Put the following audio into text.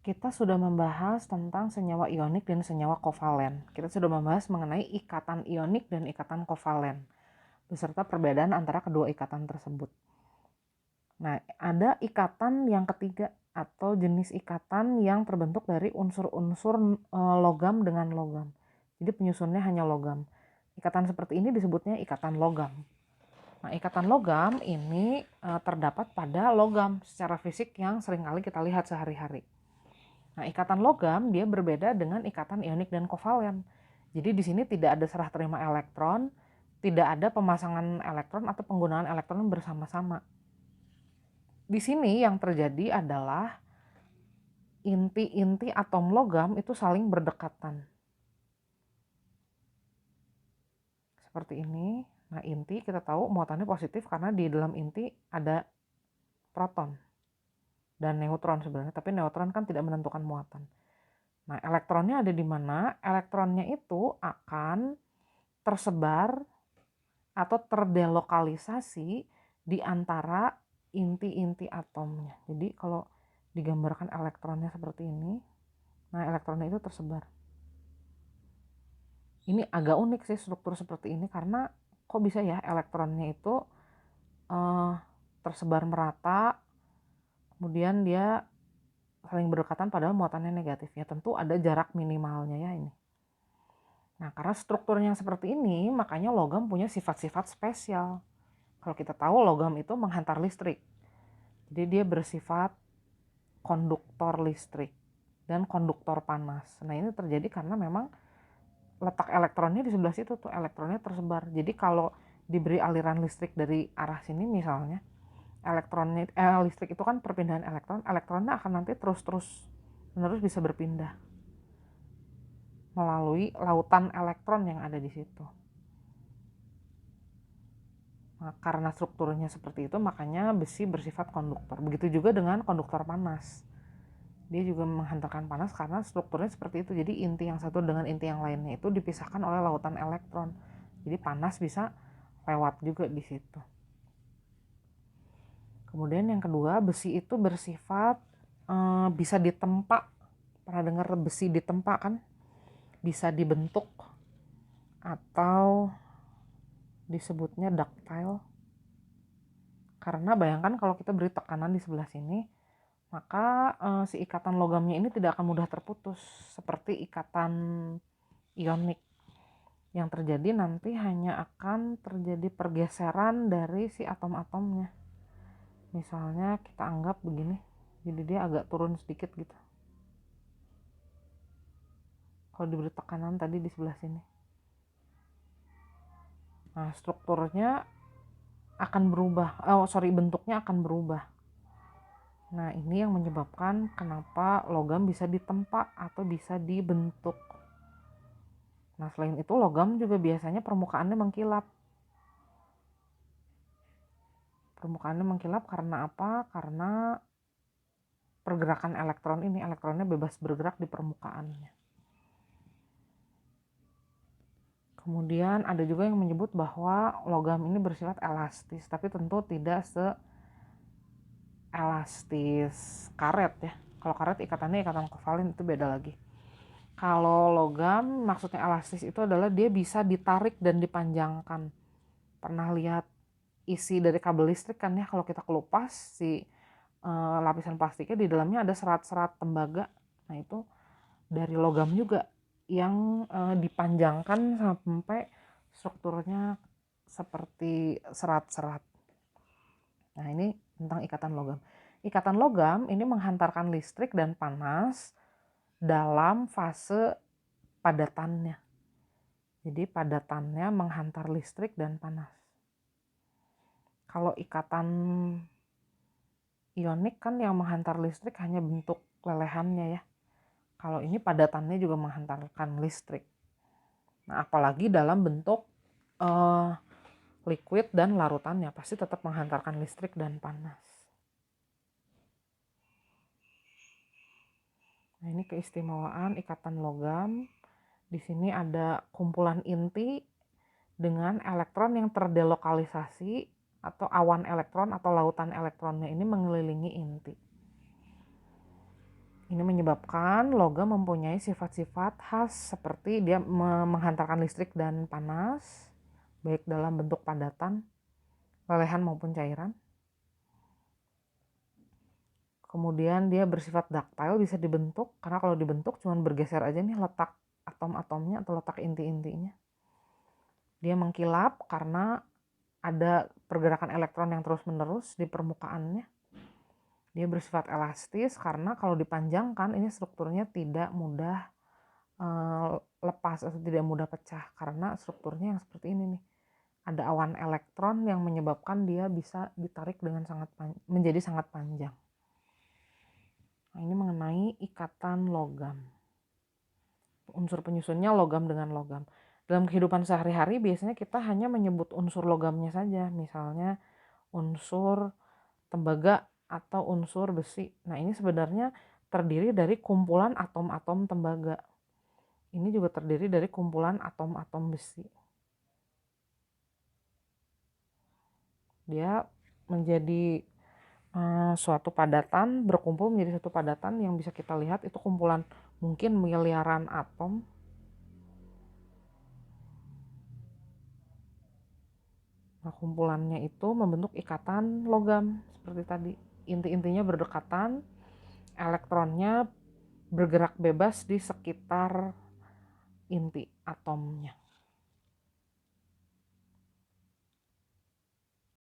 Kita sudah membahas tentang senyawa ionik dan senyawa kovalen. Kita sudah membahas mengenai ikatan ionik dan ikatan kovalen, beserta perbedaan antara kedua ikatan tersebut. Nah, ada ikatan yang ketiga atau jenis ikatan yang terbentuk dari unsur-unsur logam dengan logam. Jadi penyusunnya hanya logam. Ikatan seperti ini disebutnya ikatan logam. Nah, ikatan logam ini terdapat pada logam secara fisik yang seringkali kita lihat sehari-hari. Nah, ikatan logam dia berbeda dengan ikatan ionik dan kovalen. Jadi di sini tidak ada serah terima elektron, tidak ada pemasangan elektron atau penggunaan elektron bersama-sama. Di sini yang terjadi adalah inti-inti atom logam itu saling berdekatan. Seperti ini. Nah, inti kita tahu muatannya positif karena di dalam inti ada proton dan neutron sebenarnya, tapi neutron kan tidak menentukan muatan. Nah, elektronnya ada di mana? Elektronnya itu akan tersebar atau terdelokalisasi di antara inti-inti atomnya. Jadi kalau digambarkan elektronnya seperti ini, nah elektronnya itu tersebar. Ini agak unik sih struktur seperti ini karena kok bisa ya elektronnya itu tersebar merata, kemudian dia saling berdekatan padahal muatannya negatif ya. Tentu ada jarak minimalnya ya ini. Nah, karena strukturnya seperti ini, makanya logam punya sifat-sifat spesial. Kalau kita tahu logam itu menghantar listrik. Jadi dia bersifat konduktor listrik dan konduktor panas. Nah, ini terjadi karena memang letak elektronnya di sebelah situ tuh, elektronnya tersebar. Jadi kalau diberi aliran listrik dari arah sini misalnya, listrik itu kan perpindahan elektron, elektronnya akan nanti terus menerus bisa berpindah melalui lautan elektron yang ada di situ. Nah, karena strukturnya seperti itu, makanya besi bersifat konduktor. Begitu juga dengan konduktor panas. Dia juga menghantarkan panas karena strukturnya seperti itu. Jadi inti yang satu dengan inti yang lainnya itu dipisahkan oleh lautan elektron. Jadi panas bisa lewat juga di situ. Kemudian yang kedua, besi itu bersifat bisa ditempa. Pernah dengar besi ditempa kan? Bisa dibentuk atau disebutnya ductile. Karena bayangkan kalau kita beri tekanan di sebelah sini, maka si ikatan logamnya ini tidak akan mudah terputus seperti ikatan ionik. Yang terjadi nanti hanya akan terjadi pergeseran dari si atom-atomnya. Misalnya kita anggap begini, jadi dia agak turun sedikit gitu. Kalau diberi tekanan tadi di sebelah sini. Nah, strukturnya akan berubah, bentuknya akan berubah. Nah, ini yang menyebabkan kenapa logam bisa ditempa atau bisa dibentuk. Nah, selain itu logam juga biasanya permukaannya mengkilap. Permukaannya mengkilap karena apa? Karena pergerakan elektron ini, elektronnya bebas bergerak di permukaannya. Kemudian ada juga yang menyebut bahwa logam ini bersifat elastis, tapi tentu tidak se-elastis karet ya. Kalau karet ikatannya ikatan kovalen itu beda lagi. Kalau logam maksudnya elastis itu adalah dia bisa ditarik dan dipanjangkan. Pernah lihat isi dari kabel listrik kan ya, kalau kita kelupas si lapisan plastiknya di dalamnya ada serat-serat tembaga. Nah, itu dari logam juga yang dipanjangkan sampai strukturnya seperti serat-serat. Nah, ini tentang ikatan logam. Ikatan logam ini menghantarkan listrik dan panas dalam fase padatannya. Jadi padatannya menghantar listrik dan panas. Kalau ikatan ionik kan yang menghantar listrik hanya bentuk lelehannya ya. Kalau ini padatannya juga menghantarkan listrik. Nah, apalagi dalam bentuk liquid dan larutannya pasti tetap menghantarkan listrik dan panas. Nah, ini keistimewaan ikatan logam. Di sini ada kumpulan inti dengan elektron yang terdelokalisasi atau awan elektron atau lautan elektronnya ini mengelilingi inti. Ini menyebabkan logam mempunyai sifat-sifat khas seperti dia menghantarkan listrik dan panas, baik dalam bentuk padatan, lelehan maupun cairan. Kemudian dia bersifat ductile, bisa dibentuk, karena kalau dibentuk cuma bergeser aja nih letak atom-atomnya atau letak inti-intinya. Dia mengkilap karena ada pergerakan elektron yang terus-menerus di permukaannya. Dia bersifat elastis karena kalau dipanjangkan ini strukturnya tidak mudah lepas atau tidak mudah pecah, karena strukturnya yang seperti ini nih. Ada awan elektron yang menyebabkan dia bisa ditarik dengan menjadi sangat panjang. Nah, ini mengenai ikatan logam. Unsur penyusunnya logam dengan logam. Dalam kehidupan sehari-hari biasanya kita hanya menyebut unsur logamnya saja, misalnya unsur tembaga atau unsur besi. Nah, ini sebenarnya terdiri dari kumpulan atom-atom tembaga. Ini juga terdiri dari kumpulan atom-atom besi. Dia menjadi suatu padatan, berkumpul menjadi satu padatan yang bisa kita lihat itu kumpulan mungkin miliaran atom. Nah, kumpulannya itu membentuk ikatan logam seperti tadi. Inti-intinya berdekatan, elektronnya bergerak bebas di sekitar inti atomnya.